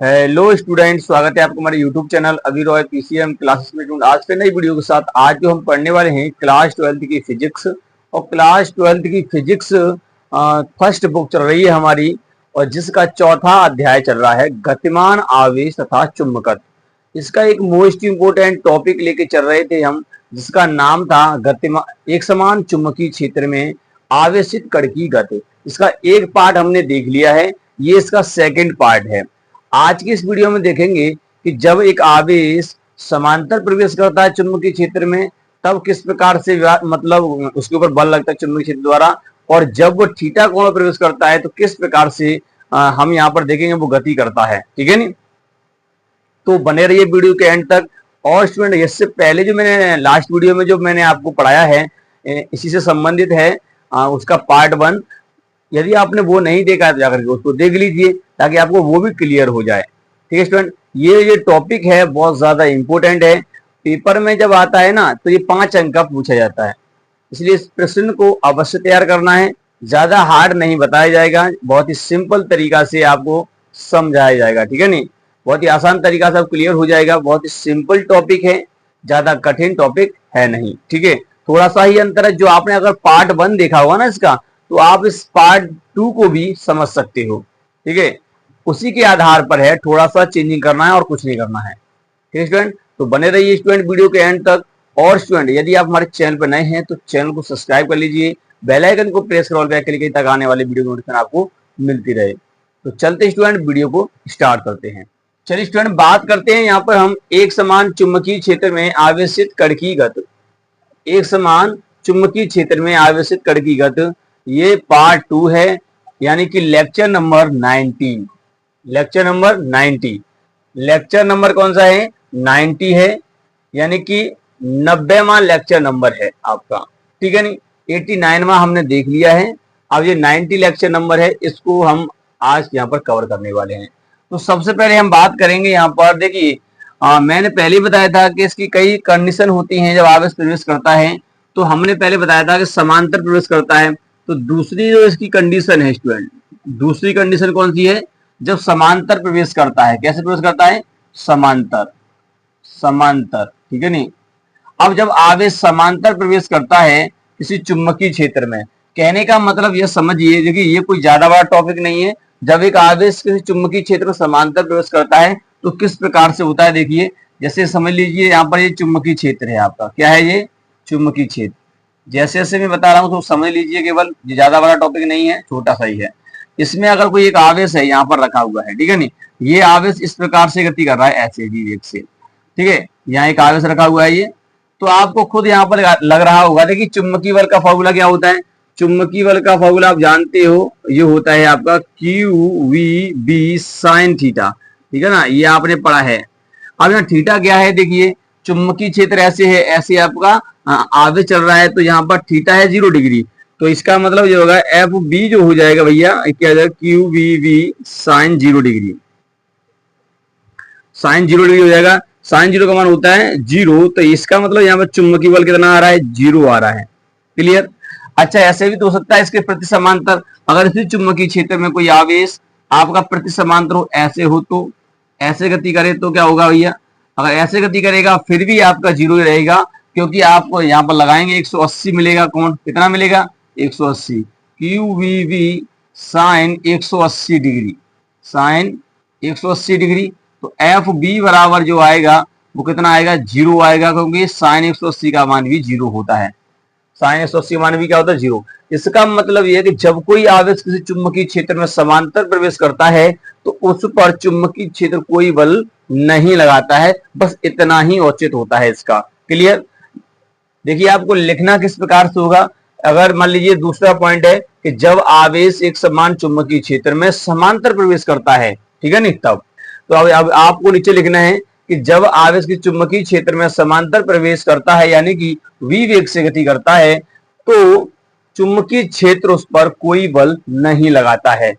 Hello student, स्वागत है आपको हमारे यूट्यूब चैनल अभी रॉय पीसीएम क्लासेस में। आज फिर नई वीडियो के साथ आज जो हम पढ़ने वाले हैं क्लास 12th की फिजिक्स। और क्लास 12th की फिजिक्स फर्स्ट बुक चल रही है हमारी, और जिसका चौथा अध्याय चल रहा है गतिमान आवेश तथा चुंबकत्व। इसका एक मोस्ट इंपोर्टेंट टॉपिक लेके चल रहे थे हम, जिसका नाम था गतिमान एक समान चुंबकीय क्षेत्र में आवेशित कण की गति। इसका एक पार्ट हमने देख लिया है, ये इसका सेकेंड पार्ट है। आज की इस वीडियो में देखेंगे कि जब एक आवेश समांतर प्रवेश करता है चुंबकीय क्षेत्र में, तब किस प्रकार से मतलब उसके ऊपर बल लगता है चुंबकीय क्षेत्र द्वारा, और जब वो थीटा कोण में प्रवेश करता है तो किस प्रकार से हम यहाँ पर देखेंगे वो गति करता है। ठीक है नी, तो बने रहिए वीडियो के एंड तक। और स्टूडेंट, इससे पहले जो मैंने लास्ट वीडियो में जो मैंने आपको पढ़ाया है इसी से संबंधित है, उसका पार्ट 1। यदि आपने वो नहीं देखा है तो जाकर के उसको देख लीजिए ताकि आपको वो भी क्लियर हो जाए। ठीक है स्टूडेंट, ये टॉपिक है बहुत ज्यादा इंपॉर्टेंट है। पेपर में जब आता है ना तो ये 5 अंक का पूछा जाता है, इसलिए इस प्रश्न को अवश्य तैयार करना है। ज्यादा हार्ड नहीं बताया जाएगा, बहुत ही सिंपल तरीका से आपको समझाया जाएगा। ठीक है नहीं, बहुत ही आसान तरीका से क्लियर हो जाएगा। बहुत ही सिंपल टॉपिक है, ज्यादा कठिन टॉपिक है नहीं। ठीक है, थोड़ा सा ही अंतर है। जो आपने अगर पार्ट 1 देखा होगा ना इसका, तो आप इस पार्ट 2 को भी समझ सकते हो। ठीक है, उसी के आधार पर है, थोड़ा सा चेंजिंग करना है और कुछ नहीं करना है। ठीक है स्टूडेंट, तो बने रहिए स्टूडेंट वीडियो के एंड तक। और स्टूडेंट, यदि आप हमारे चैनल पर नए हैं तो चैनल को सब्सक्राइब कर लीजिए, बेल आइकन को प्रेस कर ऑल पे क्लिक तक आने वाले वीडियो नोटिफिकेशन आपको मिलती रहे। तो चलते स्टूडेंट वीडियो को स्टार्ट करते हैं। चलिए स्टूडेंट, बात करते हैं यहाँ पर हम एक समान चुंबकीय क्षेत्र में आवेशित कण की गति। एक समान चुंबकीय क्षेत्र में आवेशित कण की गति, ये पार्ट 2 है, यानी कि lecture number 19। Lecture number 90, lecture number कौन सा है? 90 है, यानी कि 90वां लेक्चर नंबर है आपका। ठीक है नहीं, 89वां हमने देख लिया है, अब ये 90 लेक्चर नंबर है, इसको हम आज यहाँ पर कवर करने वाले हैं। तो सबसे पहले हम बात करेंगे यहाँ पर, देखिए मैंने पहले बताया था कि इसकी कई कंडीशन होती हैं जब आवेश प्रवेश करता है। तो हमने पहले बताया था कि समांतर प्रवेश करता है। तो दूसरी जो इसकी कंडीशन है स्टूडेंट, दूसरी कंडीशन कौन सी है? जब समांतर प्रवेश करता है। कैसे प्रवेश करता है? समांतर, समांतर। ठीक है नहीं, अब जब आवेश समांतर प्रवेश करता है किसी चुंबकीय क्षेत्र में, कहने का मतलब यह समझिए, देखिए ये कोई ज्यादा बड़ा टॉपिक नहीं है। जब एक आवेश किसी चुंबकीय क्षेत्र में समांतर प्रवेश करता है तो किस प्रकार से होता है, देखिए जैसे समझ लीजिए यहाँ पर ये चुंबकीय क्षेत्र है आपका। क्या है ये? चुंबकीय क्षेत्र। जैसे जैसे मैं बता रहा हूं तो समझ लीजिए, केवल ज्यादा बड़ा टॉपिक नहीं है, छोटा सा ही है। इसमें अगर कोई एक आवेश है यहाँ पर रखा हुआ है, ठीक है नहीं, ये आवेश इस प्रकार से गति कर रहा है, ऐसे भी वेग से। ठीक है, यहाँ एक आवेश रखा हुआ है ये, तो आपको खुद यहाँ पर लग रहा होगा। देखिए चुंबकीय बल का फॉर्मूला क्या होता है? चुंबकीय बल का फॉर्मूला आप जानते हो, ये होता है आपका QVB sin थीटा। ठीक है ना, ये आपने पढ़ा है। अब यहाँ थीटा क्या है? देखिए चुंबकीय क्षेत्र ऐसे है, ऐसे आपका आवेश चल रहा है, तो यहाँ पर थीटा है 0 डिग्री। तो इसका मतलब जो होगा FB जो हो जाएगा भैया, क्या हो जाएगा? QVB sin 0 degree, sine 0 degree हो जाएगा। साइन 0 का मान होता है 0, तो इसका मतलब यहाँ पर चुंबकीय बल कितना आ रहा है? 0 आ रहा है। क्लियर? अच्छा, ऐसे भी तो हो सकता है इसके प्रति समांतर, अगर इसी चुंबकीय क्षेत्र में कोई आवेश आपका प्रति समांतर हो, ऐसे हो, तो ऐसे गति करे तो क्या होगा भैया? अगर ऐसे गति करेगा फिर भी आपका 0 रहेगा, क्योंकि आपको यहाँ पर लगाएंगे 180 मिलेगा। कोण कितना मिलेगा? 180। QVB sine 180 degree, sine 180 degree. तो FB बराबर जो आएगा वो कितना आएगा? 0 आएगा, क्योंकि साइन 180 का मान भी 0 होता है। साइन 180 मान भी क्या होता है? 0। इसका मतलब यह है कि जब कोई आवेश किसी चुंबकीय क्षेत्र में समांतर प्रवेश करता है तो उस पर चुंबकीय क्षेत्र कोई बल नहीं लगाता है, बस इतना ही औचित होता है इसका। क्लियर? देखिए आपको लिखना किस प्रकार से होगा। अगर मान लीजिए दूसरा पॉइंट है कि जब आवेश एक समान चुंबकीय क्षेत्र में समांतर प्रवेश करता है, ठीक है नहीं, तब तो अब आपको नीचे लिखना है कि जब आवेश की चुंबकीय क्षेत्र में समांतर प्रवेश करता है, यानी कि v वेग से गति करता है, तो चुंबकीय क्षेत्र उस पर कोई बल नहीं लगाता है।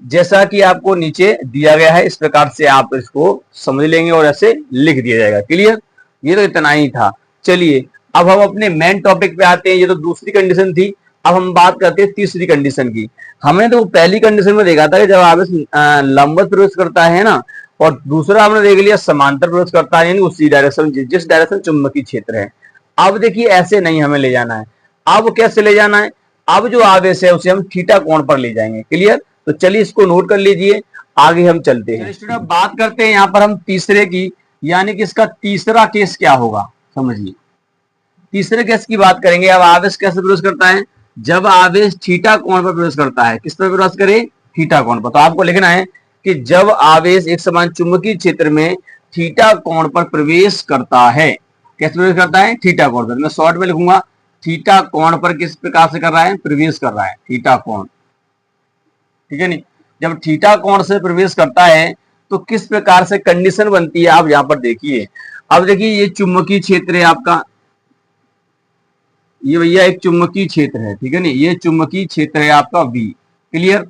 जैसा कि आपको नीचे दिया गया है, इस प्रकार से आप इसको समझ लेंगे और ऐसे लिख दिया जाएगा। क्लियर? ये तो इतना ही था। चलिए अब हम अपने मेन टॉपिक पे आते हैं। ये तो दूसरी कंडीशन थी, अब हम बात करते हैं तीसरी कंडीशन की। हमने तो पहली कंडीशन में देखा था कि जब आवेश लंबवत प्रवेश करता है ना, और दूसरा हमने देख लिया समांतर प्रवेश करता है, यानी उसी डायरेक्शन जिस डायरेक्शन चुंबकीय क्षेत्र है। अब देखिए ऐसे नहीं हमें ले जाना है, अब कैसे ले जाना है, अब जो आवेश है उसे हम थीटा कोण पर ले जाएंगे। क्लियर? तो चलिए इसको नोट कर लीजिए, आगे हम चलते हैं। स्टूडेंट बात करते हैं यहाँ पर हम तीसरे की, यानी कि इसका तीसरा केस क्या होगा समझिए। तीसरे केस की बात करेंगे। अब आवेश कैसे प्रवेश करता है, जब आवेश थीटा कोण पर प्रवेश करता है। किस पर प्रवेश करे? थीटा कोण पर। तो आपको लिखना है कि जब आवेश एक समान चुंबकीय क्षेत्र में थीटा कोण पर प्रवेश करता है। कैसे प्रवेश करता है? थीटा कोण पर। मैं शॉर्ट में लिखूंगा, थीटा कोण पर किस प्रकार से कर रहा है? प्रवेश कर रहा है, थीटा कोण। ठीक है नहीं? जब थीटा कोण से प्रवेश करता है तो किस प्रकार से कंडीशन बनती है, आप यहां पर देखिए। अब देखिए ये चुंबकीय क्षेत्र है आपका, ये भैया एक चुंबकीय क्षेत्र है। ठीक है नहीं? ये चुंबकीय क्षेत्र है आपका V। क्लियर?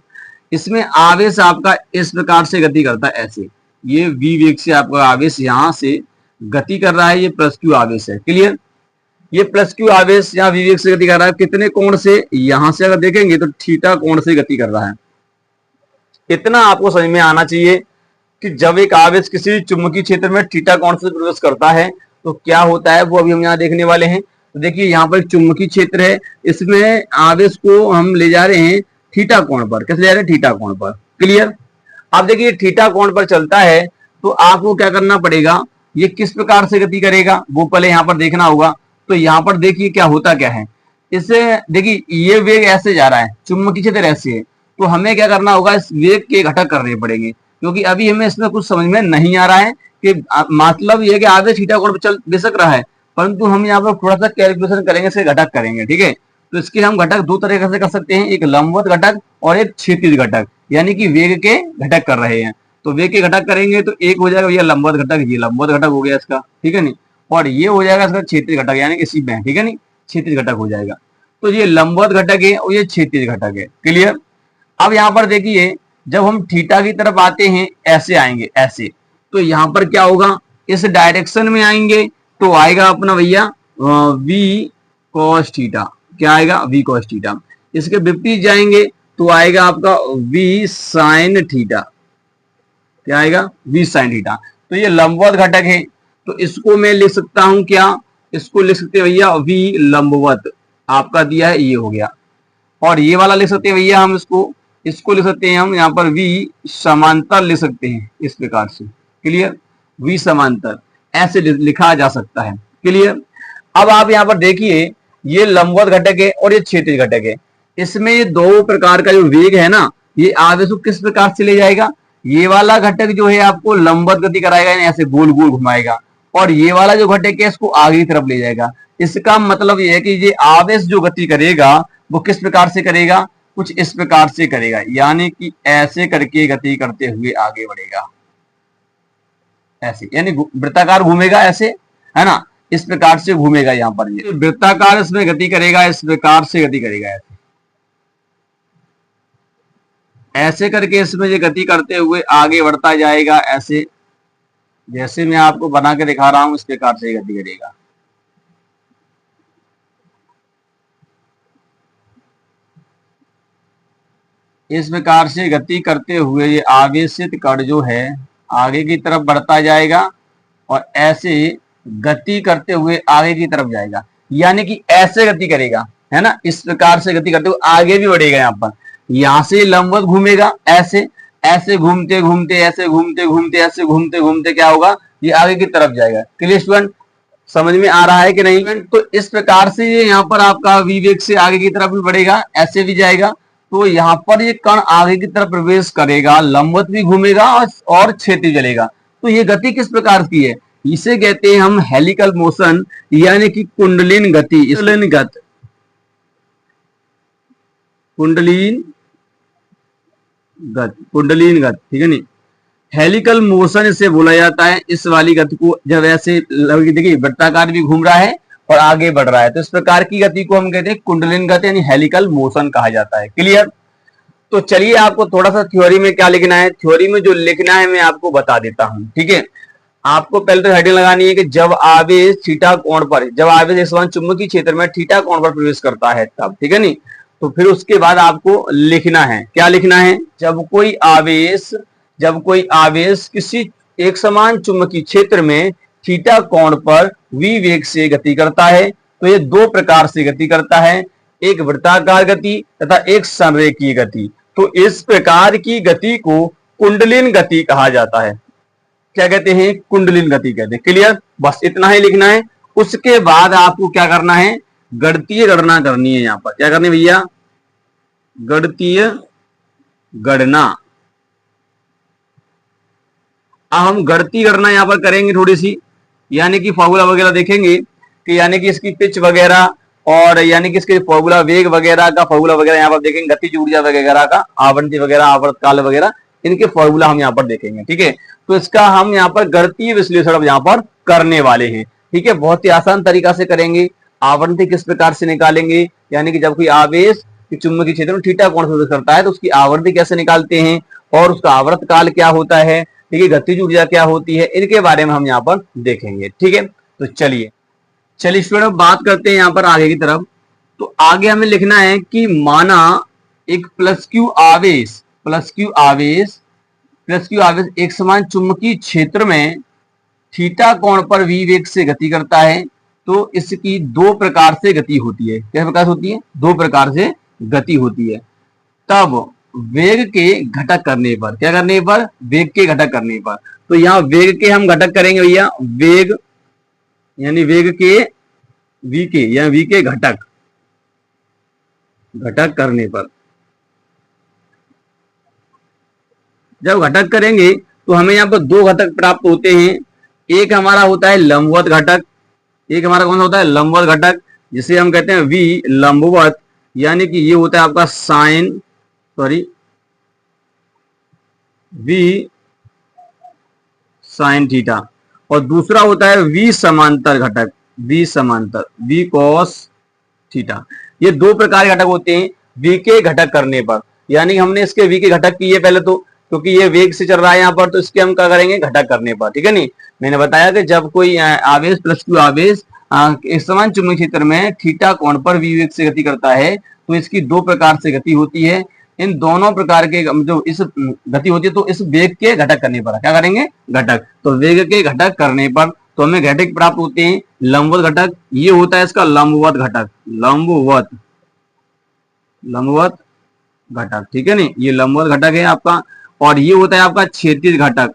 इसमें आवेश आपका इस प्रकार से गति करता है, ऐसे। ये V वेग से आपका आवेश यहां से गति कर रहा है, ये प्लस Q आवेश है। क्लियर? ये प्लस Q आवेश यहाँ V वेग से गति कर रहा है, कितने कोण से? यहां से अगर देखेंगे तो थीटा कोण से गति कर रहा है। इतना आपको समझ में आना चाहिए कि जब एक आवेश किसी चुंबकीय क्षेत्र में थीटा कोण से प्रवेश करता है तो क्या होता है, वो अभी हम यहाँ देखने वाले हैं। तो देखिए यहाँ पर एक चुंबकीय क्षेत्र है, इसमें आवेश को हम ले जा रहे हैं थीटा कोण पर। कैसे ले जा रहे हैं? थीटा कोण पर। क्लियर? अब देखिए थीटा कोण पर चलता है तो आपको क्या करना पड़ेगा, ये किस प्रकार से गति करेगा वो पहले यहाँ पर देखना होगा। तो यहाँ पर देखिए क्या होता क्या है, इससे देखिए ये वेग ऐसे जा रहा है, चुंबकीय क्षेत्र ऐसे है, तो हमें क्या करना होगा, इस वेग के घटक करने पड़ेंगे, क्योंकि अभी हमें इसमें कुछ समझ में नहीं आ रहा है कि मतलब ये कि आवेश थीटा कोण पर चल बेशक रहा है, परंतु हम यहाँ पर थोड़ा सा कैलकुलेशन करेंगे, इसके घटक करेंगे। ठीक है? तो इसके हम घटक दो तरीके से कर सकते हैं, एक लंबवत घटक और एक क्षैतिज घटक, यानी कि वेग के घटक कर रहे हैं। तो वेग के घटक करेंगे तो एक हो जाएगा भैया लंबवत घटक, ये लंबवत घटक हो गया इसका। ठीक है नहीं? और ये हो जाएगा इसका क्षैतिज घटक, यानी इसी में। ठीक है नहीं? क्षैतिज घटक हो जाएगा। तो ये लंबवत घटक है और ये क्षैतिज घटक है। क्लियर? अब यहाँ पर देखिए जब हम थीटा की तरफ आते हैं, ऐसे आएंगे ऐसे, तो यहाँ पर क्या होगा, इस डायरेक्शन में आएंगे तो आएगा अपना भैया v cos थीटा। क्या आएगा? v cos theta. इसके विपरीत जाएंगे तो आएगा आपका v sin थीटा। क्या आएगा? v sin theta. तो ये लंबवत घटक है, तो इसको मैं लिख सकता हूं क्या, इसको लिख सकते हैं भैया v लंबवत, आपका दिया है ये हो गया। और ये वाला लिख सकते हैं भैया हम इसको लिख सकते हैं हम यहाँ पर v समांतर लिख सकते हैं, इस प्रकार से। क्लियर? v समांतर ऐसे लिखा जा सकता है। क्लियर? अब आप यहाँ पर देखिए ये लंबवत घटक है और ये क्षैतिज घटक है, इसमें ये दो प्रकार का जो वेग है ना, ये आवेश को किस प्रकार से ले जाएगा, ये वाला घटक जो है आपको लंबवत गति कराएगा, यानी ऐसे गोल गोल घुमाएगा, और ये वाला जो घटक है इसको आगे की तरफ ले जाएगा। इसका मतलब ये है कि ये आवेश जो गति करेगा वो किस प्रकार से करेगा, कुछ इस प्रकार से करेगा, यानी कि ऐसे करके गति करते हुए आगे बढ़ेगा, ऐसे, यानी वृत्ताकार घूमेगा ऐसे, है ना, इस प्रकार से घूमेगा। यहाँ पर ये वृत्ताकार इसमें गति करेगा, इस प्रकार से गति करेगा, ऐसे ऐसे करके इसमें ये गति करते हुए आगे बढ़ता जाएगा, ऐसे जैसे मैं आपको बना के दिखा रहा हूं इस प्रकार से गति करेगा। इस प्रकार से गति करते हुए ये आवेशित कण जो है आगे की तरफ बढ़ता जाएगा और ऐसे गति करते हुए आगे की तरफ जाएगा, यानी कि ऐसे गति करेगा, है ना, इस प्रकार से गति करते हुए आगे भी बढ़ेगा। यहाँ पर यहाँ से लंबवत घूमेगा, ऐसे ऐसे घूमते घूमते ऐसे घूमते घूमते ऐसे घूमते घूमते क्या होगा, ये आगे की तरफ जाएगा। Clear student? समझ में आ रहा है कि नहीं? तो इस प्रकार से ये यहाँ पर आपका विवेक से आगे की तरफ भी बढ़ेगा, ऐसे भी जाएगा, तो यहाँ पर ये कण आगे की तरफ प्रवेश करेगा, लंबवत भी घूमेगा और क्षैतिज चलेगा। तो ये गति किस प्रकार की है, इसे कहते हैं हम हेलिकल मोशन, यानी कि कुंडलीन गति, कुंडलीन गति। ठीक है नहीं? हेलिकल मोशन इसे बोला जाता है। इस वाली गति को जब ऐसे देखिए वृत्ताकार भी घूम रहा है और आगे बढ़ रहा है, तो इस प्रकार की गति को हम कहते हैं कुंडलीन गति, यानी हेलिकल मोशन कहा जाता है। क्लियर? तो चलिए आपको थोड़ा सा थ्योरी में क्या लिखना है, थ्योरी में जो लिखना है मैं आपको बता देता हूं। ठीक है? आपको पहले तो हेडिंग लगानी है कि जब आवेश थीटा कोण पर, जब आवेश एक समान चुंबकीय क्षेत्र में थीटा कोण पर प्रवेश करता है तब। ठीक है नहीं? तो फिर उसके बाद आपको लिखना है, क्या लिखना है, जब कोई आवेश किसी एक समान चुंबकीय क्षेत्र में थीटा कोण पर v वेग से गति करता है। तो ये दो प्रकार से गति करता है, एक वृत्ताकार गति तथा एक संरेखीय गति। तो इस प्रकार की गति को कुंडलिन गति कहा जाता है। क्या कहते हैं? कुंडलिन गति कहते हैं। क्लियर? बस इतना ही लिखना है। उसके बाद आपको क्या करना है? गणितीय गणना करनी है। यहां पर क्या करनी है भैया? गणितीय गणना। अब हम गणितीय गणना यहां पर करेंगे थोड़ी सी, यानी कि फॉर्मूला वगैरह देखेंगे कि यानी कि इसकी पिच वगैरह और यानी कि इसके फॉर्मूला वेग वगैरह का फॉर्मूला वगैरह यहाँ पर देखेंगे, गतिज ऊर्जा वगैरह का, आवृत्ति वगैरह, आवर्तकाल वगैरह, इनके फॉर्मूला हम यहाँ पर देखेंगे। ठीक है, तो इसका हम यहाँ पर गणितीय विश्लेषण अब यहाँ पर करने वाले हैं। ठीक है, बहुत ही आसान तरीका से करेंगे। आवृत्ति किस प्रकार से निकालेंगे, यानी कि जब कोई आवेश चुंबकीय क्षेत्र में थीटा कोण से करता है तो उसकी आवृत्ति कैसे निकालते हैं और उसका आवर्तकाल क्या होता है, ठीक है, गतिज ऊर्जा क्या होती है, इनके बारे में हम यहाँ पर देखेंगे। ठीक है, तो चलिए स्टूडेंट बात करते हैं यहाँ पर आगे की तरफ। तो आगे हमें लिखना है कि माना एक प्लस क्यू आवेश एक समान चुंबकीय क्षेत्र में थीटा कोण पर v वेग से गति करता है। तो इसकी दो प्रकार से गति होती है। किस प्रकार से होती है? दो प्रकार से गति होती है। तब वेग के घटक करने पर, क्या करने पर? वेग के घटक करने पर। तो यहां वेग के हम घटक करेंगे भैया, वेग यानी वेग के v के या v के घटक करने पर, जब घटक करेंगे तो हमें यहाँ पर दो घटक प्राप्त होते हैं। एक हमारा होता है लंबवत घटक, एक हमारा कौन सा होता है? लंबवत घटक, जिसे हम कहते हैं v लंबवत, यानी कि ये होता है आपका v साइन थीटा। और दूसरा होता है v समांतर घटक, v कॉस थीटा। ये दो प्रकार के घटक होते हैं v के घटक करने पर। यानी हमने इसके v के घटक किए पहले, तो क्योंकि ये वेग से चल रहा है यहाँ पर, तो इसके हम क्या करेंगे? घटक करने पर। ठीक है, नहीं, मैंने बताया कि जब कोई आवेश प्लस क्यू आवेश एक समान चुंबकीय क्षेत्र में थीटा कोण पर v वेग से गति करता है तो इसकी दो प्रकार से गति होती है। इन दोनों प्रकार के जो इस गति होती है तो इस वेग के घटक करने पर क्या करेंगे? घटक। तो वेग के घटक करने पर तो हमें घटक प्राप्त होते हैं लंबवत घटक। ये होता है इसका लंबवत घटक, लंबवत घटक। ठीक है, नहीं, ये लंबवत घटक है आपका। और ये होता है आपका क्षैतिज घटक,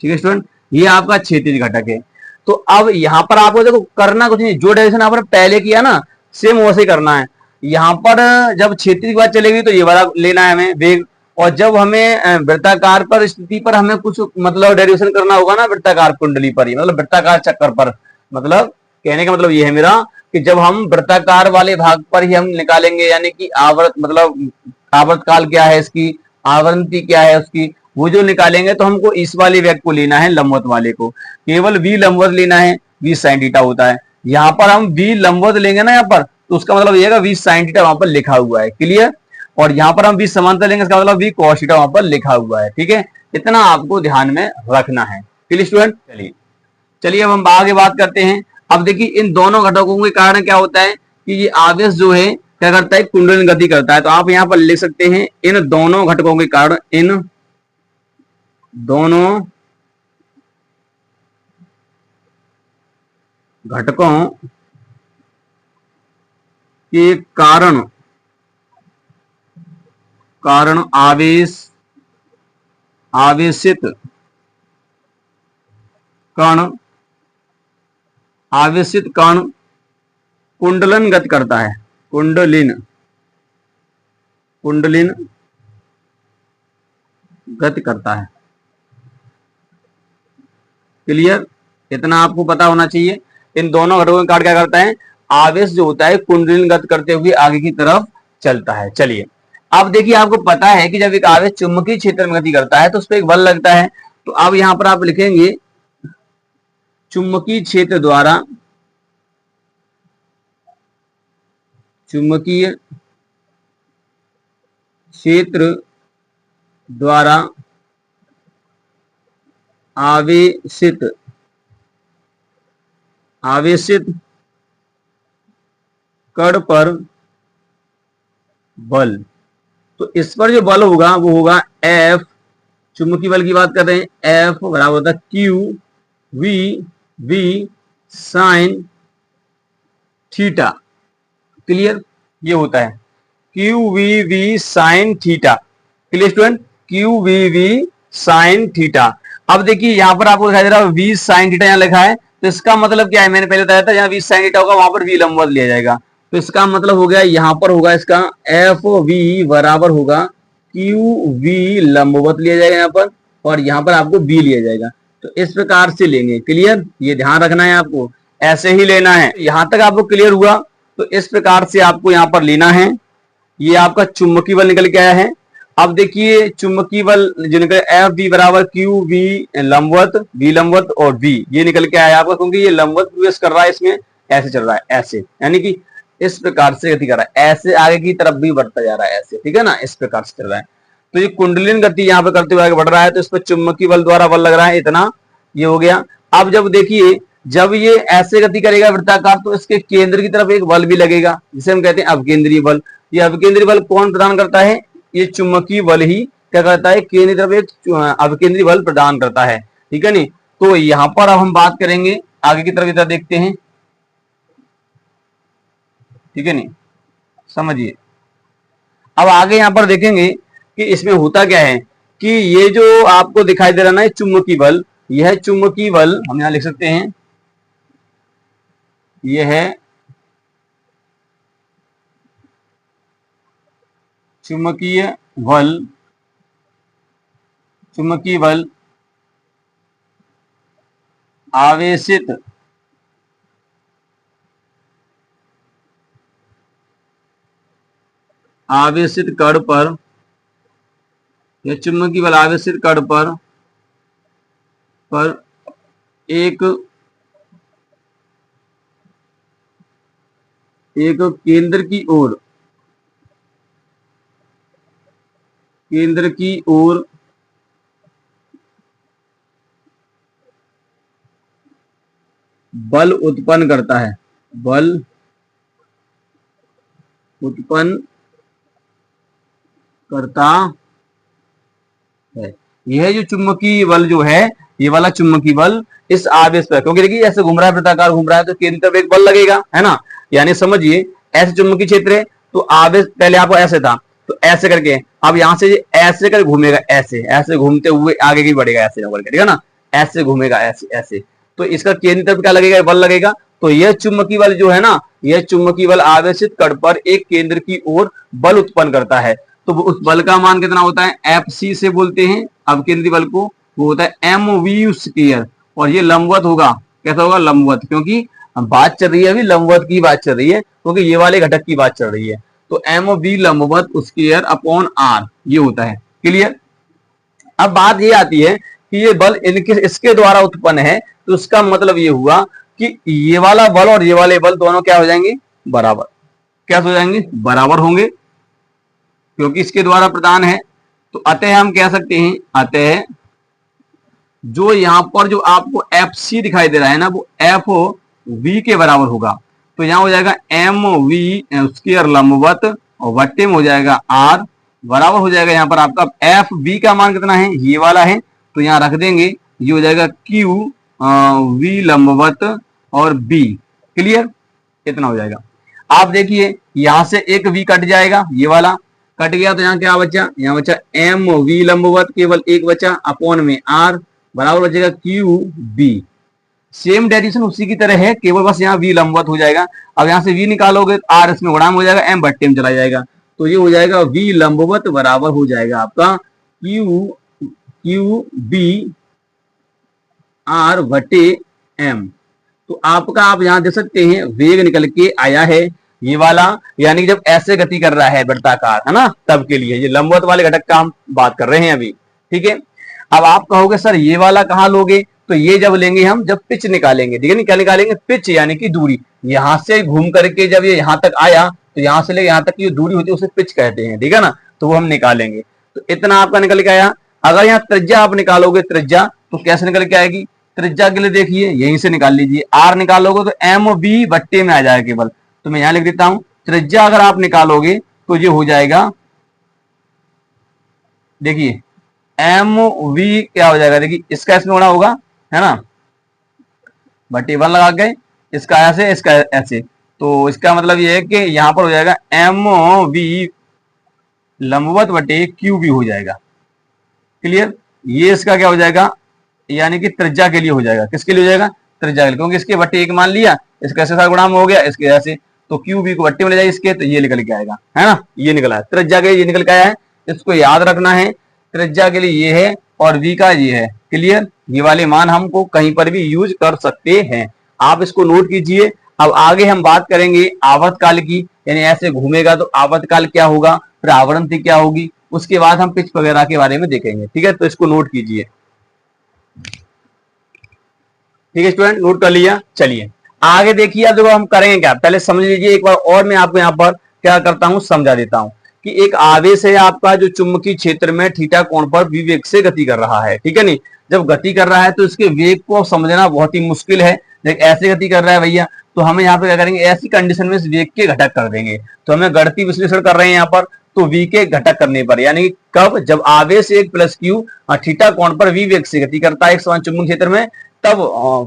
ठीक है स्टूडेंट, ये आपका क्षैतिज घटक है। तो अब यहां पर आपको देखो करना कुछ नहीं, जो डायरेक्शन आपने पहले किया ना सेम वैसे करना है। यहां पर जब क्षैतिज की बात चलेगी तो ये वाला लेना है हमें वेग, और जब हमें वृत्ताकार पर स्थिति पर हमें कुछ मतलब डेरिवेशन करना होगा ना वृत्ताकार कुंडली पर ही, मतलब वृत्ताकार चक्कर पर, मतलब कहने का मतलब ये है मेरा कि जब हम वृत्ताकार वाले भाग पर ही हम निकालेंगे, यानी कि आवर्तकाल क्या है इसकी, आवृत्ति क्या है उसकी, वो जो निकालेंगे तो हमको इस वाले वेग को लेना है, लंबवत वाले को, केवल v लंबवत लेना है, v साइन थीटा होता है। यहाँ पर हम v लंबवत लेंगे ना यहाँ पर, तो उसका मतलब ये v साइन थीटा वहां पर लिखा हुआ है। क्लियर? और यहाँ पर हम v समांतर लेंगे, इसका मतलब v cos थीटा वहां पर लिखा हुआ है। ठीक है, इतना आपको ध्यान में रखना है। Clear student? चलिए अब हम आगे बात करते हैं। अब देखिए इन दोनों घटकों के कारण क्या होता है कि ये आवेश जो है क्या करता है? कुंडलिनी गति करता है। तो आप यहाँ पर लिख सकते हैं इन दोनों घटकों के कारण, इन दोनों घटकों के कारण आवेशित कण कुंडलन गति करता है, कुंडलिन गति करता है। क्लियर? इतना आपको पता होना चाहिए। इन दोनों घटकों के कारण क्या करता है? आवेश जो होता है कुंडलिन गति करते हुए आगे की तरफ चलता है। चलिए अब देखिए, आपको पता है कि जब एक आवेश चुंबकीय क्षेत्र में गति करता है तो उस पर एक बल लगता है। तो अब यहां पर आप लिखेंगे चुंबकीय क्षेत्र द्वारा आवेशित कण पर बल, तो इस पर जो बल होगा वो होगा F, चुंबकीय बल की बात कर रहे हैं, F बराबर होता है Q V V sine theta. Clear, ये होता है Q V V sine theta. Clear student, Q V V sine theta. अब देखिए यहां पर आपको दिखाई दे रहा है वी साइन थीटा, यहां लिखा है, तो इसका मतलब क्या है, मैंने पहले बताया था, यहाँ वी साइन थीटा होगा वहां पर वी लंबवत लिया जाएगा, तो इसका मतलब हो गया यहां पर होगा इसका एफ वी बराबर होगा क्यू वी लंबवत लिया जाएगा यहाँ पर, और यहाँ पर आपको बी लिया जाएगा, तो इस प्रकार से लेंगे। क्लियर, ये ध्यान रखना है आपको, ऐसे ही लेना है। यहां तक आपको क्लियर हुआ, तो इस प्रकार से आपको यहाँ पर लेना है। ये आपका चुंबकीय बल निकल के आया है। अब देखिए चुंबकीय बल जो निकल एफ बी बराबर क्यू वी लंबवत और बी, ये निकल के आया आपका, क्योंकि ये लंबवत प्रवेश कर रहा है इसमें, ऐसे चल रहा है, ऐसे, यानी कि इस प्रकार से गति कर रहा है, ऐसे आगे की तरफ भी बढ़ता जा रहा है, ऐसे, ठीक है ना, इस प्रकार से चल रहा है। तो ये कुंडलिन गति यहाँ पे करते हुए आगे बढ़ रहा है, तो इस पर चुंबकीय बल द्वारा बल लग रहा है इतना, ये हो गया। अब जब देखिए जब ये ऐसे गति करेगा वृत्ताकार, तो इसके केंद्र की तरफ एक बल भी लगेगा, जिसे हम कहते हैं अपकेंद्रीय बल। ये अपकेंद्रीय बल कौन प्रदान करता है, ये चुंबकीय बल ही क्या करता है, केंद्र की तरफ एक अपकेंद्रीय बल प्रदान करता है, ठीक है नी। तो यहां पर अब हम बात करेंगे आगे की तरफ, इधर देखते हैं, ठीक है नी, समझिए। अब आगे यहां पर देखेंगे कि इसमें होता क्या है, कि ये जो आपको दिखाई दे रहा ना चुंबकीय बल, यह चुंबकीय बल हम यहां लिख सकते हैं, यह है चुंबकीय बल आवेशित कण पर, यह चुंबकीय बल आवेशित कण पर एक केंद्र की ओर बल उत्पन्न करता है, यह जो चुंबकीय बल जो है, ये वाला चुंबकीय बल इस आवेश पर, क्योंकि देखिए ऐसे घूम रहा है, वृत्ताकार घूम रहा है, तो केंद्र तरफ एक बल लगेगा, है ना, यानी समझिए ऐसे चुंबकीय क्षेत्र है, तो आवेश पहले आपको ऐसे था, तो ऐसे करके अब यहां से ऐसे कर घूमेगा, ऐसे घूमते हुए आगे की बढ़ेगा, ऐसे होकर, ठीक है ना, ऐसे घूमेगा, ऐसे, तो इसका केंद्र तरफ क्या लगेगा, बल लगेगा। तो यह चुंबकीय बल जो है ना, यह चुंबकीय बल आवेशित कण पर एक केंद्र की ओर बल उत्पन्न करता है। तो उस बल का मान कितना होता है, एफ सी से बोलते हैं अपकेंद्रीय बल को, वो होता है एम वी स्क्वायर, और ये लंबवत होगा, कैसा होगा, लंबवत, क्योंकि बात चल रही है अभी लंबवत की बात चल रही है, क्योंकि ये वाले घटक की बात चल रही है, तो एम वी लंबवत स्क्वायर अपॉन आर, ये होता है। क्लियर। अब बात ये आती है कि ये बल इसके द्वारा उत्पन्न है, तो उसका मतलब ये हुआ कि ये वाला बल और ये वाले बल दोनों क्या हो जाएंगे, बराबर, क्या हो जाएंगे, बराबर होंगे, क्योंकि इसके द्वारा प्रदान है। तो अतः हम कह सकते हैं, अतः जो यहां पर जो आपको एफ सी दिखाई दे रहा है ना, वो एफ वी के बराबर होगा, तो यहां हो जाएगा एम वी स्क्वायर लंबवत और वट्टे में हो जाएगा आर, बराबर हो जाएगा यहाँ पर आपका एफ बी का मान कितना है, ये वाला है, तो यहां रख देंगे, ये हो जाएगा क्यू वी लंबवत और बी। क्लियर, इतना हो जाएगा। आप देखिए यहां से एक वी कट जाएगा, ये वाला कट गया, तो यहाँ क्या बचा, यहाँ बचा एम वी लंबवत, केवल एक बचा, अपॉन में आर, बराबर बचेगा क्यू बी। सेम डेरिवेशन उसी की तरह है, केवल बस यहाँ वी लंबवत हो जाएगा। अब यहाँ से वी निकालोगे, आर इसमें गुणा में हो जाएगा, एम भट्टे में चला जाएगा, तो ये हो जाएगा वी लंबवत बराबर हो जाएगा आपका क्यू बी आर भट्टे एम। तो आपका आप यहां देख सकते हैं वेग निकल के आया है ये वाला, यानी जब ऐसे गति कर रहा है वृत्ताकार, है ना, तब के लिए ये लंबवत वाले घटक का हम बात कर रहे हैं अभी, ठीक है। अब आप कहोगे सर ये वाला कहां लोगे, तो ये जब लेंगे हम जब पिच निकालेंगे, ठीक है ना, क्या निकालेंगे, पिच यानी कि दूरी, यहां से घूम करके जब ये यहां तक आया, तो यहां से लेके यहां तक की जो दूरी होती है उसे पिच कहते हैं, ठीक है ना, तो वो हम निकालेंगे। तो इतना आपका निकल के आया। अगर यहाँ त्रिज्या आप निकालोगे, त्रिज्या तो कैसे निकल के आएगी, त्रिज्या के लिए देखिए यहीं से निकाल लीजिए, आर निकालोगे तो एम बी बट्टे में आ जाएगा केवल, तो मैं यहां लिख देता हूं, त्रिज्या अगर आप निकालोगे तो ये हो जाएगा, देखिए एम वी क्या हो जाएगा, देखिए इसका इसमें गुणा होगा, है ना, बटे 1 लगा के, इसका ऐसे इसका ऐसे, तो इसका मतलब ये है कि यहां पर हो जाएगा एम वी लंबवत बटे क्यू भी हो जाएगा। क्लियर, ये इसका क्या हो जाएगा, यानी कि त्रिज्या के लिए हो जाएगा। किसके लिए हो जाएगा, त्रिज्या के लिए, क्योंकि इसके बट्टे 1 मान लिया, इसका ऐसे गुणा में हो गया, इसके ऐसे, तो क्यू बी को बट्टे में ले जाए इसके, तो ये निकल के आएगा, है ना, ये निकला है त्रिज्या के लिए, ये निकल के आया है। इसको याद रखना है, त्रिज्या के लिए ये है और वी का ये है। क्लियर, ये वाले मान हमको कहीं पर भी यूज कर सकते हैं, आप इसको नोट कीजिए। अब आगे हम बात करेंगे आवर्तकाल की, यानी ऐसे घूमेगा तो आवर्तकाल क्या होगा, फिर आवृत्ति क्या होगी, उसके बाद हम पिच वगैरह के बारे में देखेंगे। ठीक है, तो इसको नोट कीजिए। ठीक है स्टूडेंट, नोट कर लिया। चलिए आगे देखिए, अब देखो हम करेंगे क्या, पहले समझ लीजिए एक बार और, मैं आपको यहाँ पर क्या करता हूं समझा देता हूं कि एक आवेश है आपका जो चुंबकीय क्षेत्र में थीटा कोण पर विवेक से गति कर रहा है। ठीक है, नहीं, जब गति कर रहा है तो इसके वेग को समझना बहुत ही मुश्किल है। ऐसे गति कर रहा है भैया, तो हमें यहाँ पे क्या करेंगे, ऐसी कंडीशन में इस वेग के घटक कर देंगे। तो हमें गणितीय विश्लेषण कर रहे हैं यहाँ पर, तो v के घटक करने पर, यानी कब, जब आवेश एक प्लस क्यू थीटा कोण पर v वेग से गति करता है एक समान चुंबकीय क्षेत्र में, तब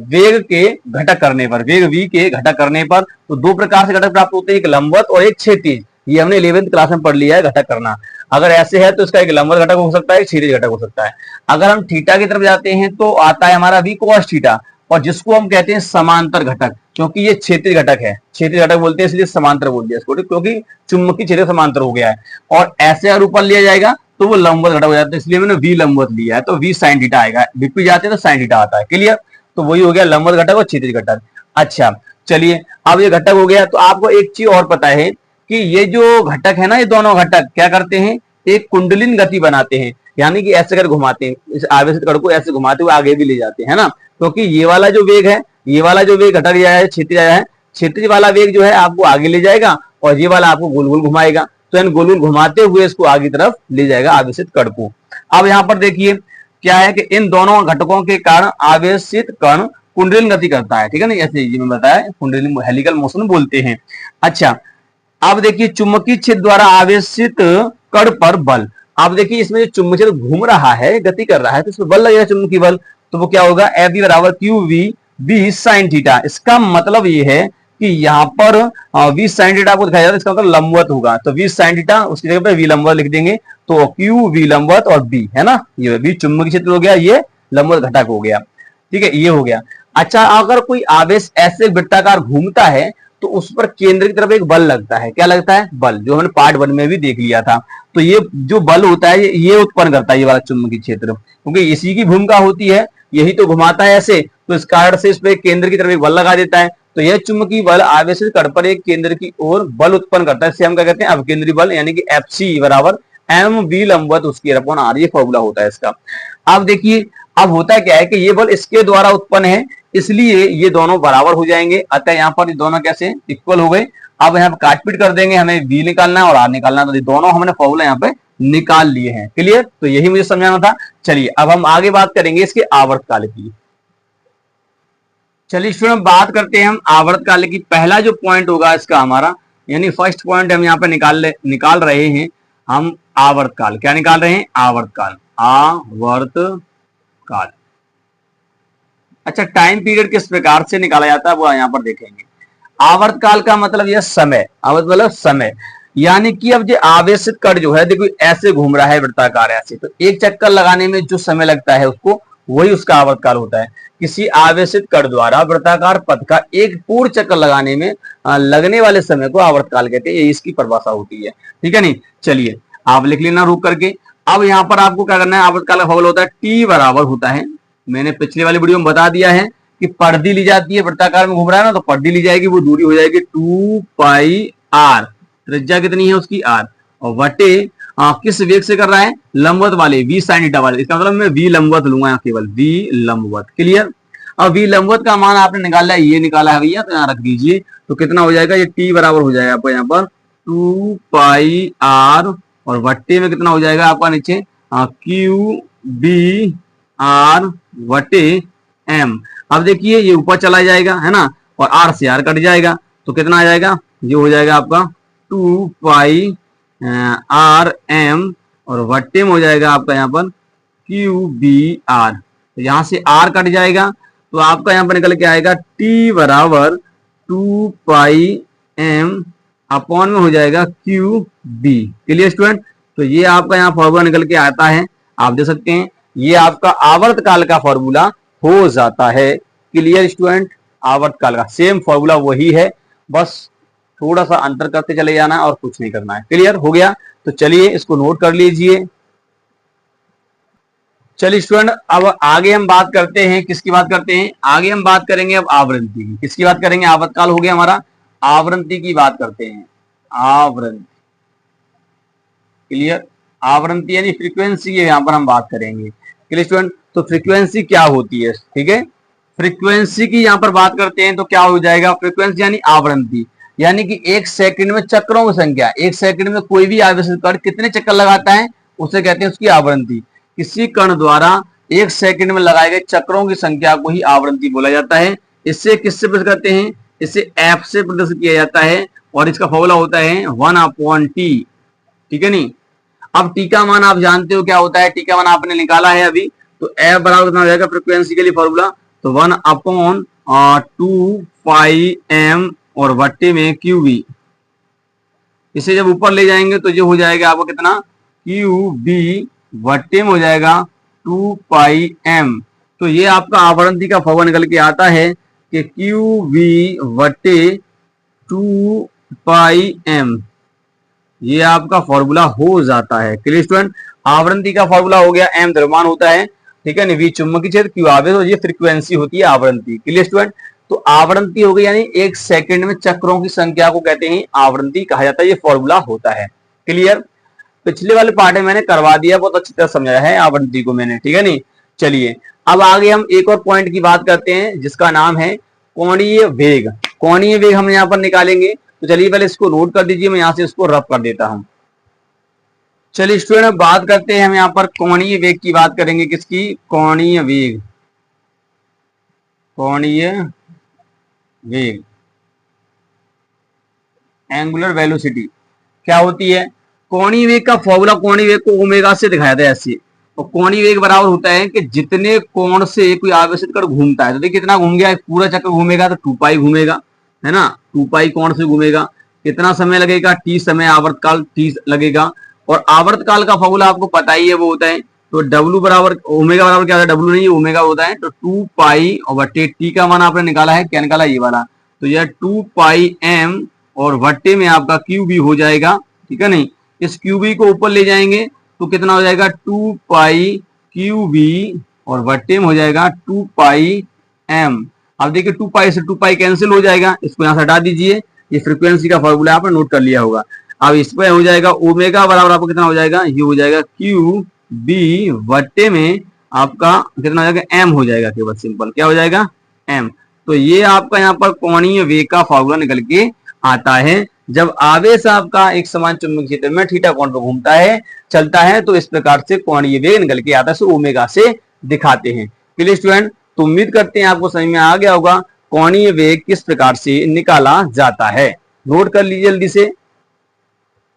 वेग के घटक करने पर, वेग v के घटक करने पर, तो दो प्रकार से घटक प्राप्त होते हैं, एक लंबवत और एक क्षैतिज। ये हमने 11वीं क्लास में पढ़ लिया है घटक करना। अगर ऐसे है तो इसका एक लंबवत घटक हो सकता है, एक क्षैतिज घटक हो सकता है। अगर हम थीटा की तरफ जाते हैं तो आता है हमारा v cos थीटा, और जिसको हम कहते हैं समांतर घटक, क्योंकि ये क्षैतिज घटक है, क्षैतिज घटक बोलते हैं इसलिए समांतर बोल दिया इसको, क्योंकि चुंबकीय क्षेत्र समांतर हो गया है। और ऐसे अगर ऊपर लिया जाएगा तो वो लंबवत घटक हो जाता है, इसलिए मैंने v लंबवत लिया है, तो v sin थीटा आएगा, विपरीत जाते हैं तो sin थीटा आता है। क्लियर, तो वही हो गया लंबवत घटक और क्षैतिज घटक। अच्छा चलिए, अब ये घटक हो गया, तो आपको एक चीज और पता है कि ये जो घटक है ना, ये दोनों घटक क्या करते हैं, एक कुंडलिन गति बनाते हैं, यानी कि ऐसे कर घुमाते हैं, इस आवेशित कण को ऐसे घुमाते हुए आगे भी ले जाते हैं, है ना, क्योंकि ये वाला जो वेग है, ये वाला जो वेग घटक आया है, क्षैतिज आया है, क्षैतिज वाला वेग जो है आपको आगे ले जाएगा और ये वाला आपको गोल गोल घुमाएगा, तो इन गोल गोल घुमाते हुए इसको आगे तरफ ले जाएगा आवेशित कण को। अब यहाँ पर देखिए क्या है कि इन दोनों घटकों के कारण आवेशित कण कुंडलिन गति करता है। ठीक है ना, ऐसे मैं बताया कुंडलिन हेलिकल मोशन बोलते हैं। अच्छा, अब देखिए चुंबकीय क्षेत्र द्वारा आवेशित कण पर बल, आप देखिए इसमें जो चुंबकीय क्षेत्र घूम रहा है, गति कर रहा है, तो इसमें बल लगेगा चुंबकीय बल, तो वो क्या होगा, एफ बी बराबर Q V B sine theta. इसका मतलब ये है कि यहाँ पर वी साइन थीटा आपको दिखाया जाता है, इसका मतलब लंबवत होगा, तो वी साइन थीटा उसकी जगह पर वी लंबवत लिख देंगे, तो क्यू वी लंबवत और बी, है ना, ये बी चुंबकीय क्षेत्र हो गया, ये लंबवत घटक हो गया। ठीक है, ये हो गया। अच्छा, अगर कोई आवेश ऐसे वृत्ताकार घूमता है तो उस पर केंद्र की तरफ एक बल लगता है, क्या लगता है, बल, जो हमने पार्ट 1 में भी देख लिया था। तो ये जो बल होता है ये उत्पन्न करता है ये वाला चुंबकीय क्षेत्र, क्योंकि इसी की भूमिका होती है, यही तो घुमाता है ऐसे, तो इस कारण से इस पर केंद्र की तरफ एक बल लगा देता है, तो यह चुंबकीय बल आवेशित कण पर एक केंद्र की ओर बल उत्पन्न करता है, इससे हम क्या कहते हैं, अपकेंद्री बल, यानी कि एफ सी बराबर एम वी लंबवत उसकी अपॉन आर, ये फॉर्मूला होता है इसका। अब देखिए, अब होता क्या है कि ये बल इसके द्वारा उत्पन्न है, इसलिए ये दोनों बराबर हो जाएंगे, अतः यहाँ पर ये दोनों कैसे इक्वल हो गए। अब यहाँ पर काटपीट कर देंगे, हमें v निकालना है और r निकालना है, तो ये दोनों हमने फॉर्मूला यहाँ पे निकाल लिए हैं। क्लियर, तो यही मुझे समझाना था। चलिए अब हम आगे बात करेंगे इसके आवर्तकाल की। चलिए स्टूडेंट, बात करते हैं हम आवर्तकाल की। पहला जो पॉइंट होगा इसका हमारा, यानी फर्स्ट पॉइंट हम यहाँ पे निकाल रहे हैं हम आवर्तकाल। क्या निकाल रहे हैं, आवर्तकाल, आवर्तकाल। अच्छा, टाइम पीरियड किस प्रकार से निकाला जाता है वो यहाँ पर देखेंगे। आवर्तकाल का मतलब यह समय, आवर्त मतलब समय, यानी कि अब जो आवेशित कण जो है, देखो ऐसे घूम रहा है वृत्ताकार ऐसे, तो एक चक्कर लगाने में जो समय लगता है उसको, वही उसका आवर्तकाल होता है। किसी आवेशित कण द्वारा वृत्ताकार पथ का एक पूर्ण चक्कर लगाने में लगने वाले समय को आवर्तकाल कहते हैं, ये इसकी परिभाषा होती है। ठीक है नहीं, चलिए आप लिख लेना रुक करके। अब यहाँ पर आपको क्या करना है, आवर्तकाल का फॉर्मूला होता है टी बराबर होता है, मैंने पिछले वाली वीडियो में बता दिया है कि पर्दी ली जाती है, वृत्ताकार में घूम रहा है ना, तो पर्दी ली जाएगी, वो दूरी हो जाएगी 2 पाई आर, त्रिज्या कितनी है उसकी आर, और वटे किस वेग से कर रहा है, लंबवत वाले v sin थीटा वाले, इसका मतलब मैं v लंबवत लूंगा यहाँ, केवल v लंबवत। क्लियर, अब v लंबवत का मान आपने निकाला है, ये निकाला है भैया, तो यहाँ रख दीजिए, तो कितना हो जाएगा, ये t बराबर हो जाएगा आपको यहाँ पर 2 पाई आर, और वट्टे में कितना हो जाएगा आपका नीचे क्यू बी आर वटे एम। अब देखिए ये ऊपर चला जाएगा, है ना, और आर से आर कट जाएगा, तो कितना आ जाएगा, ये हो जाएगा आपका 2 पाई आर एम और वट्टे में हो जाएगा आपका यहाँ पर क्यू बी आर। तो यहाँ से आर कट जाएगा तो आपका यहाँ पर निकल के आएगा टी बराबर 2 पाई एम अपॉन में हो जाएगा क्यू बी। Clear student? तो ये आपका यहाँ फॉर्मूला निकल के आता है, आप देख सकते हैं ये आपका आवर्तकाल का फॉर्मूला हो जाता है। Clear student? आवर्तकाल का सेम फॉर्मूला वही है, बस थोड़ा सा अंतर करते चले जाना और कुछ नहीं करना है। क्लियर हो गया? तो चलिए इसको नोट कर लीजिए। चलिए स्टूडेंट अब आगे हम बात करते हैं, किसकी बात करते हैं, आगे हम बात करेंगे अब आवृत्ति की। किसकी बात करेंगे? आवर्तकाल हो गया हमारा, आवृत्ति की बात करते हैं। आवृत्ति, क्लियर? आवृत्ति यानी फ्रीक्वेंसी की यहाँ पर हम बात करेंगे। Clear student? तो फ्रीक्वेंसी क्या होती है, ठीक है, फ्रीक्वेंसी की यहाँ पर बात करते हैं तो क्या हो जाएगा, फ्रीक्वेंसी यानी आवृत्ति, यानी कि एक सेकंड में चक्रों की संख्या, एक सेकंड में कोई भी आवेशित कण कितने चक्कर लगाता है उसे कहते हैं उसकी आवृत्ति। किसी कण द्वारा एक सेकंड में लगाए गए चक्रों की संख्या को ही आवृत्ति बोला जाता है। इससे किससे प्रदर्शित करते हैं, इसे एफ से प्रदर्शित किया जाता है और इसका फॉर्मूला होता है 1/t। ठीक है नहीं? अब टी का मान आप जानते हो क्या होता है, टी का मान आपने निकाला है अभी, तो एफ बराबर कितना हो जाएगा फ्रीक्वेंसी के लिए फॉर्मूला, तो 1/2 पाई एम और वट्टे में क्यू बी। इसे जब ऊपर ले जाएंगे तो जो हो जाएगा आपको कितना, क्यू बी वट्टे में हो जाएगा 2 पाई एम। तो ये आपका आवृत्ति का फॉर्मूला निकल के आता है कि क्यू बी वट्टे 2 पाई एम, ये आपका फॉर्मूला हो जाता है। Clear student? आवृत्ति का फॉर्मूला हो गया, एम द्रव्यमान होता है, ठीक है, वी चुंबकीय क्षेत्र, क्यू आवेश, और ये फ्रीक्वेंसी होती है आवृत्ति। Clear student? तो आवृत्ति हो गई यानी एक सेकंड में चक्रों की संख्या को कहते हैं आवृत्ति कहा जाता है, ये फॉर्मूला होता है। क्लियर? पिछले वाले पार्ट में मैंने करवा दिया, बहुत अच्छी तरह समझाया है आवृत्ति को मैंने, ठीक है नहीं? चलिए अब आगे हम एक और पॉइंट की बात करते हैं जिसका नाम है कोणीय वेग। कोणीय वेग हम यहाँ पर निकालेंगे, तो चलिए पहले इसको नोट कर दीजिए, मैं यहाँ से इसको रफ कर देता हूं। चलिए स्टूडेंट बात करते हैं हम यहाँ पर कोणीय वेग की बात करेंगे, किसकी, कोणीय वेग। कोणीय वेग, एंगुलर वेलोसिटी क्या होती है, कोणीय वेग का फॉर्मूला, कोणीय वेग को ओमेगा से दिखाया था ऐसे, तो कोणीय वेग बराबर होता है कि जितने कोण से कोई आवेशित कण घूमता है, तो देखिए कितना घूम गया, पूरा चक्कर घूमेगा तो 2 पाई घूमेगा, है ना, 2 पाई कोण से घूमेगा, कितना समय लगेगा, टी समय, आवर्तकाल टी लगेगा, और आवर्तकाल का फॉर्मूला आपको पता ही है वो होता है, तो डब्ल्यू बराबर ओमेगा बराबर क्या होता है, डब्ल्यू नहीं ओमेगा होता है, तो 2 पाई और वट्टे टी का मान आपने निकाला है, क्या निकाला ये वाला, तो यह 2 पाई एम और वट्टे में आपका क्यू बी हो जाएगा। ठीक है नहीं? इस क्यू बी को ऊपर ले जाएंगे तो कितना हो जाएगा, 2 पाई क्यू बी और वट्टे में हो जाएगा 2 पाई एम। अब देखिए 2 पाई से 2 पाई कैंसिल हो जाएगा, इसको यहाँ से हटा दीजिए, ये फ्रीक्वेंसी का फॉर्मूला आपने नोट कर लिया होगा। अब इस पर हो जाएगा ओमेगा बराबर आपको कितना हो जाएगा, ये हो जाएगा क्यू बी वट्टे में आपका कितना हो जाएगा, एम हो जाएगा, केवल सिंपल क्या हो जाएगा, एम। तो ये आपका यहाँ पर कोणीय वेग का फॉर्मूला निकल के आता है। जब आवेश आपका एक समान चुंबकीय क्षेत्र में थीटा कोण पर घूमता है, चलता है, तो इस प्रकार से कोणीय वेग निकल के आता है, ओमेगा से दिखाते हैं। Clear student? तो उम्मीद करते हैं आपको समझ में आ गया होगा कोणीय वेग किस प्रकार से निकाला जाता है। नोट कर लीजिए जल्दी से,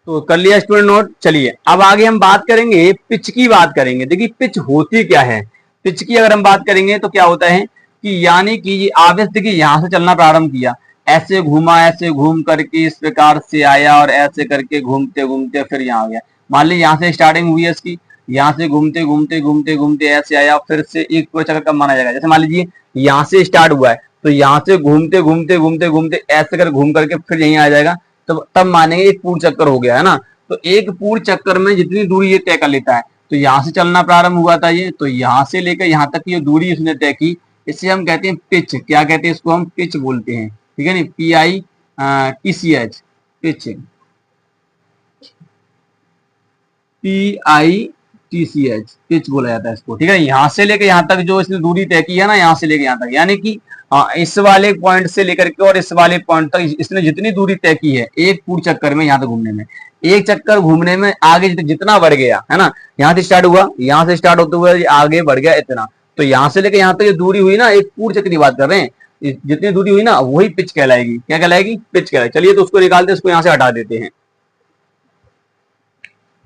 तो कर लिया स्टूडेंट नोट। चलिए अब आगे हम बात करेंगे, पिच की बात करेंगे। देखिए पिच होती क्या है, पिच की अगर हम बात करेंगे तो क्या होता है कि यानी कि ये आवेश देखिए यहां से चलना प्रारंभ किया, ऐसे घूमा, ऐसे घूम करके इस प्रकार से आया और ऐसे करके घूमते घूमते फिर यहाँ आ गया। मान लीजिए यहाँ से स्टार्टिंग हुई है इसकी, यहाँ से घूमते घूमते घूमते घूमते ऐसे आया, फिर से एक पूरा चक्कर कब माना जाएगा, जैसे मान लीजिए यहाँ से स्टार्ट हुआ है तो यहाँ से घूमते घूमते घूमते घूमते ऐसे कर घूम करके फिर यहीं आ जाएगा, तो तब मानेंगे एक पूर्ण चक्कर हो गया, है ना। तो एक पूर्ण चक्कर में जितनी दूरी ये तय कर लेता है, तो यहाँ से चलना प्रारंभ हुआ था ये, तो यहाँ से लेकर यहाँ तक की जो दूरी इसने तय की, इससे हम कहते हैं पिच। क्या कहते हैं इसको, हम पिच बोलते हैं। ठीक है नहीं, PITCH पिच, PITCH पिच बोला जाता है इसको। ठीक है, यहाँ से लेकर यहाँ तक जो इसने दूरी तय की है ना, यहाँ से लेकर यहाँ तक, यानी कि इस वाले पॉइंट से लेकर के और इस वाले पॉइंट तक इसने जितनी दूरी तय की है एक पूर्ण चक्कर में, यहाँ तक घूमने में, एक चक्कर घूमने में आगे जितना बढ़ गया, है ना, यहाँ से स्टार्ट हुआ, यहाँ से स्टार्ट होते हुए आगे बढ़ गया इतना, तो यहाँ से लेकर यहाँ तक जो दूरी हुई ना, एक पूर्ण चक्कर की बात कर रहे हैं, जितनी दूरी हुई ना वही पिच कहलाएगी। क्या कहलाएगी? पिच कहलाएगी। चलिए तो उसको निकालते हैं, उसको यहां से हटा देते हैं।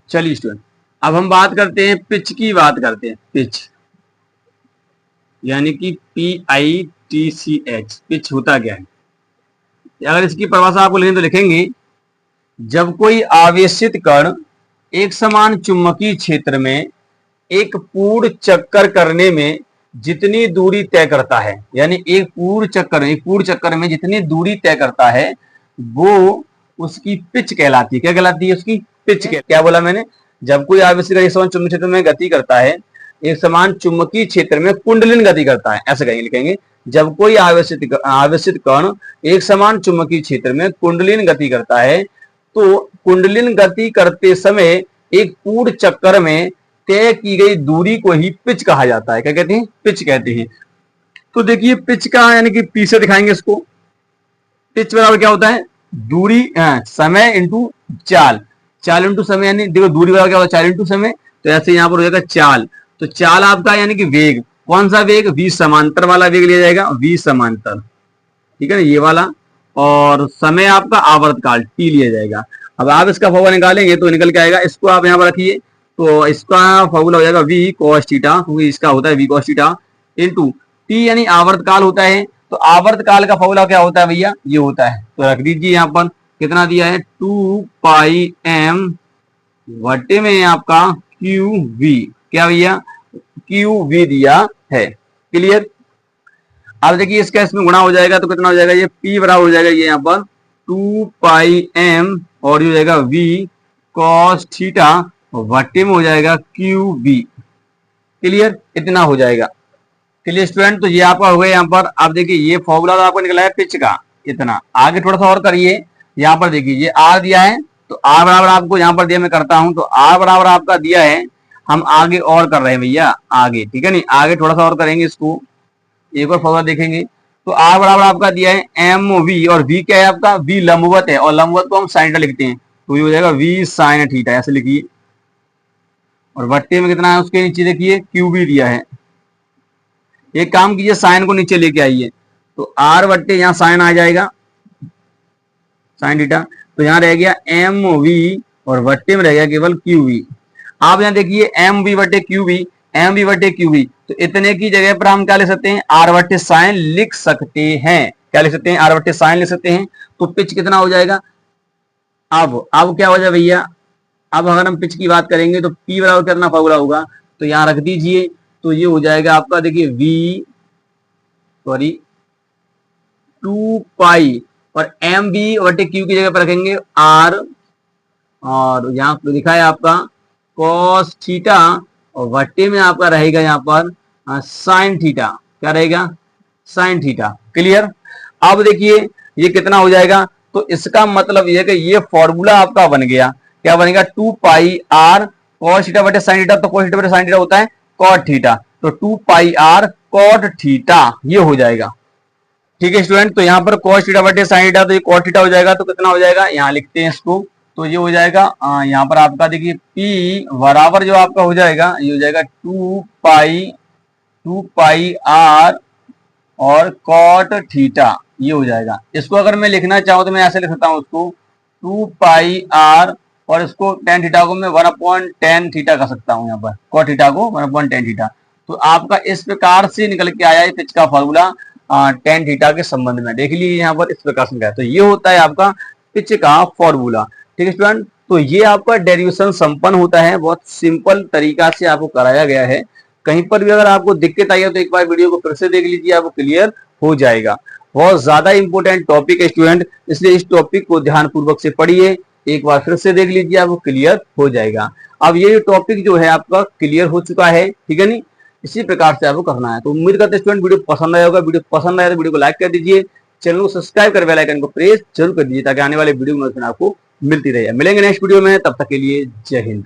चलिए स्टूडेंट, अब हम बात करते हैं पिच की, बात करते हैं पिच, यानी कि PITCH। पिच होता क्या है? अगर इसकी परिभाषा आपको लिखें तो लिखेंगे, जब कोई आवेशित कण एक समान चुंबकीय क्षेत्र में एक पूर्ण चक्कर करने में जितनी दूरी तय करता है, यानी एक पूर्ण चक्कर में जितनी दूरी तय करता है वो उसकी पिच कहलाती है। क्या कहलाती है? उसकी पिच। क्या बोला मैंने? जब कोई आवेशित कण एक समान चुंबकीय क्षेत्र में गति करता है, एक समान चुंबकीय क्षेत्र में कुंडलिन गति करता है, ऐसे कहेंगे, लिखेंगे, जब कोई आवेशित कण एक समान चुंबकीय क्षेत्र में कुंडलिन गति करता है तो कुंडलिन गति करते समय एक पूर्ण चक्कर में तय की गई दूरी को ही पिच कहा जाता है। क्या कहते हैं? पिच कहते हैं। तो देखिए पिच का, यानी कि पी से दिखाएंगे इसको। पिच बराबर क्या होता है? दूरी, समय इंटू चाल। चाल इंटू समय, यानी देखो दूरी बराबर क्या होता है? चाल इंटू समय। तो ऐसे यहां पर हो जाएगा चाल। तो चाल आपका यानी कि वेग, कौन सा वेग? v समांतर वाला वेग लिया जाएगा, v समांतर, ठीक है ना, ये वाला। और समय आपका आवर्तकाल t लिया जाएगा। अब आप इसका फॉर्मूला निकालेंगे तो निकल के आएगा, इसको आप यहां पर रखिए, तो इसका फॉर्मूला हो जाएगा v cos थीटा, क्योंकि इसका होता है v cos theta, into t यानी आवर्तकाल होता है। तो आवर्तकाल का फॉर्मूला क्या होता है भैया? ये होता है। तो रख दीजिए यहाँ पर, कितना दिया है? 2πm वटे में आपका QV, क्या भैया? QV दिया है। क्लियर? अब देखिए इसका इसमें गुणा हो जाएगा तो कितना हो जाएगा? ये P बराबर हो जाएगा ये यहाँ पर 2πm और ये हो जाएगा V cos थीटा वटे में हो जाएगा QV। क्लियर? इतना हो जाएगा। Clear student? तो ये आपका हो गया यहाँ पर। अब देखिए ये फॉर्मूला तो आपको निकला है पिच का, इतना। आगे थोड़ा सा और करिए, यहाँ पर देखिए ये R दिया है, तो R बराबर आपको यहाँ पर दिया, मैं करता हूं, तो R बराबर आपका दिया है, हम आगे और कर रहे हैं भैया, आगे, ठीक है नहीं, आगे थोड़ा सा और करेंगे इसको, एक और फॉर्मूला देखेंगे। तो R बराबर आपका दिया है MV, और V क्या है आपका? V लंबवत है, और लंबवत को हम साइन थीटा लिखते हैं, तो ये हो जाएगा V साइन थीटा, ऐसे लिखिए। और वट्टे में कितना है? उसके नीचे देखिए QV दिया है। एक काम कीजिए, साइन को नीचे लेके आइए, तो R वट्टे यहाँ साइन आ जाएगा, साइन थीटा, तो यहाँ रह गया MV और वट्टे में रह गया केवल QV। आप यहाँ देखिए MV वट्टे QV, MV वट्टे QV, तो इतने की जगह पर हम क्या ले सकते हैं? R वट्टे साइन लिख सकते हैं। क्या लिख सकते हैं? R वट्टे साइन लिख सकते हैं। तो पिच कितना हो जाएगा? अब क्या हो जाए भैया? अब अगर हम पिच की बात करेंगे तो P बराबर कितना फॉर्मूला होगा? तो यहाँ रख दीजिए, तो ये हो जाएगा आपका, देखिए V 2π और MV वटे Q की जगह पर रखेंगे R, और यहाँ पर लिखा है आपका cos थीटा, और वटे में आपका रहेगा यहाँ पर साइन थीटा। क्या रहेगा? Sign theta. क्लियर? अब देखिए ये कितना हो जाएगा? तो इसका मतलब ये है कि ये फॉर्मूला आपका बन गया। क्या बनेगा? 2πr cos थीटा बटे साइन थीटा, तो cos थीटा बटे साइन थीटा होता है cot थीटा, तो 2πr cot थीटा ये हो जाएगा। ठीक है स्टूडेंट? तो यहाँ पर cos थीटा बटे साइन थीटा, तो ये cot थीटा हो जाएगा, तो कितना हो जाएगा? यहाँ लिखते हैं इसको, तो ये हो जाएगा यहाँ पर आपका देखिए P बराबर जो आपका हो जाएगा, ये हो जाएगा 2πr और cot थीटा, ये हो जाएगा। इसको अगर मैं लिखना चाहूँ तो मैं ऐसे लिख सकता हूँ उसको 2πr, और इसको tan थीटा को मैं 1/tan थीटा कर सकता हूँ, यहाँ पर cot थीटा को 1/tan थीटा। तो आपका इस प्रकार से निकल के आया है पिच का फॉर्मूला tan थीटा के संबंध में। देख लीजिए यहाँ पर इस प्रकार से, तो ये होता है आपका पिच का फॉर्मूला। ठीक है स्टूडेंट? तो ये आपका डेरिवेशन संपन्न होता है, बहुत सिंपल तरीका से आपको कराया गया है। कहीं पर भी अगर आपको दिक्कत आई है तो एक बार वीडियो को फिर से देख लीजिए, आपको क्लियर हो जाएगा। बहुत ज्यादा इंपॉर्टेंट टॉपिक है स्टूडेंट, इसलिए इस टॉपिक को ध्यानपूर्वक से पढ़िए, एक बार फिर से देख लीजिए, आपको क्लियर हो जाएगा। अब ये टॉपिक जो है आपका क्लियर हो चुका है, ठीक है नहीं? इसी प्रकार से आपको करना है। तो उम्मीद करते हैं स्टूडेंट वीडियो पसंद आया होगा। वीडियो पसंद आया तो वीडियो को लाइक कर दीजिए, चैनल को सब्सक्राइब कर बेल आइकन को प्रेस जरूर कर दीजिए, ताकि आने वाले वीडियो में आपको मिलती रहे। मिलेंगे नेक्स्ट वीडियो में, तब तक के लिए जय हिंद।